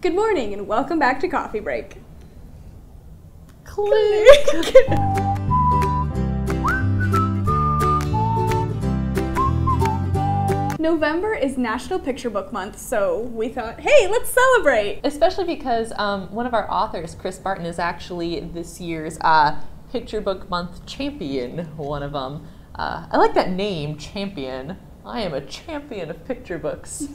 Good morning and welcome back to Coffee Break. Click. November is National Picture Book Month, so we thought, hey, let's celebrate! Especially because one of our authors, Chris Barton, is actually this year's Picture Book Month champion, one of them. I like that name, champion. I am a champion of picture books.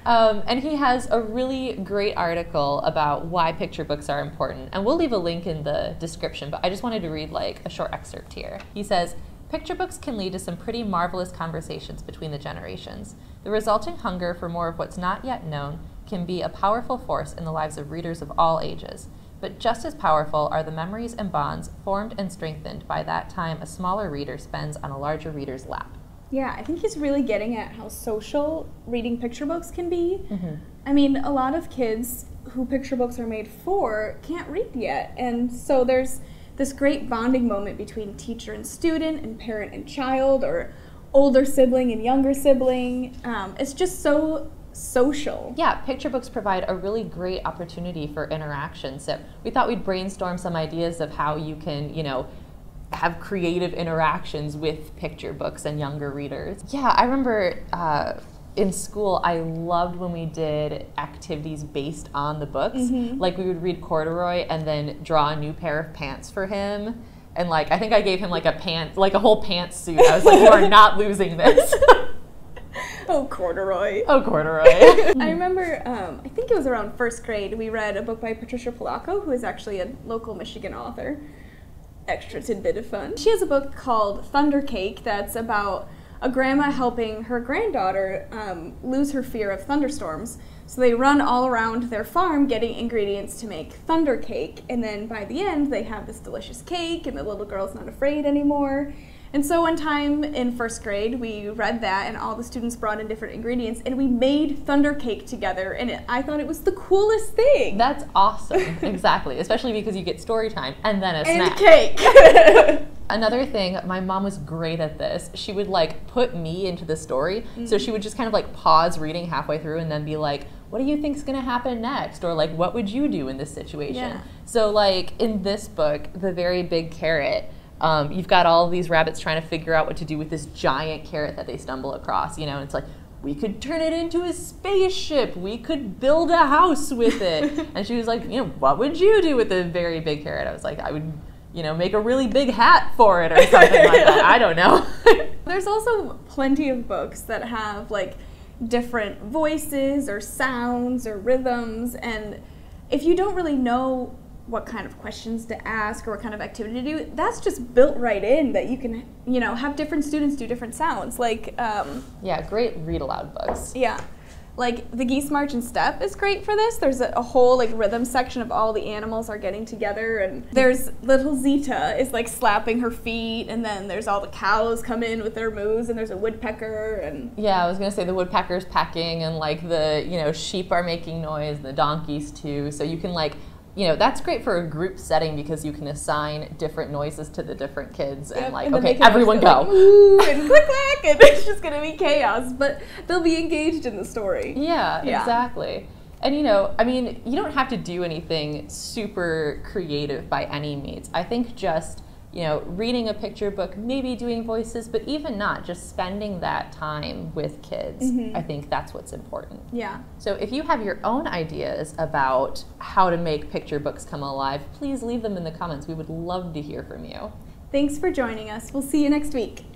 And he has a really great article about why picture books are important. And we'll leave a link in the description, but I just wanted to read like a short excerpt here. He says, "Picture books can lead to some pretty marvelous conversations between the generations. The resulting hunger for more of what's not yet known can be a powerful force in the lives of readers of all ages. But just as powerful are the memories and bonds formed and strengthened by that time a smaller reader spends on a larger reader's lap." Yeah, I think he's really getting at how social reading picture books can be. Mm-hmm. I mean, a lot of kids who picture books are made for can't read yet, and so there's this great bonding moment between teacher and student and parent and child, or older sibling and younger sibling. It's just so social. Yeah, picture books provide a really great opportunity for interaction. So we thought we'd brainstorm some ideas of how you can, have creative interactions with picture books and younger readers. Yeah, I remember in school, I loved when we did activities based on the books. Mm-hmm. Like we would read Corduroy and then draw a new pair of pants for him. And I think I gave him like a whole pantsuit. I was like, you are not losing this. Oh, Corduroy. Oh, Corduroy. I remember, I think it was around first grade, we read a book by Patricia Polacco, who is actually a local Michigan author. Extra tidbit of fun. She has a book called Thunder Cake that's about a grandma helping her granddaughter lose her fear of thunderstorms. So they run all around their farm getting ingredients to make thunder cake, and then by the end they have this delicious cake and the little girl's not afraid anymore. And so one time in first grade we read that and all the students brought in different ingredients and we made thunder cake together, and I thought it was the coolest thing. That's awesome. Exactly. Especially because you get story time and then a And snack. cake. Another thing, my mom was great at this. She would put me into the story. Mm-hmm. So she would just kind of pause reading halfway through and then be like, what do you think's gonna happen next? Or what would you do in this situation? Yeah. So in this book, The Very Big Carrot, you've got all of these rabbits trying to figure out what to do with this giant carrot that they stumble across, and it's like, we could turn it into a spaceship, we could build a house with it. And she was like, what would you do with a very big carrot? I was like, I would, make a really big hat for it or something like that. I don't know. There's also plenty of books that have different voices or sounds or rhythms, and if you don't really know what kind of questions to ask or what kind of activity to do, that's just built right in, that you can, have different students do different sounds. Yeah, great read aloud books. Yeah. The Geese March in Step is great for this. There's a whole rhythm section of all the animals are getting together, and there's little Zita is slapping her feet, and then there's all the cows come in with their moos, and there's a woodpecker, and yeah, I was gonna say the woodpecker's pecking, and the sheep are making noise, and the donkeys too. So you can that's great for a group setting because you can assign different noises to the different kids, and and okay, everyone go. Ooh, and click clack, and it's just gonna be chaos, but they'll be engaged in the story. Yeah, exactly. And you don't have to do anything super creative by any means. I think just reading a picture book, maybe doing voices, but even not, just spending that time with kids. Mm-hmm. I think that's what's important. Yeah. So if you have your own ideas about how to make picture books come alive, please leave them in the comments. We would love to hear from you. Thanks for joining us. We'll see you next week.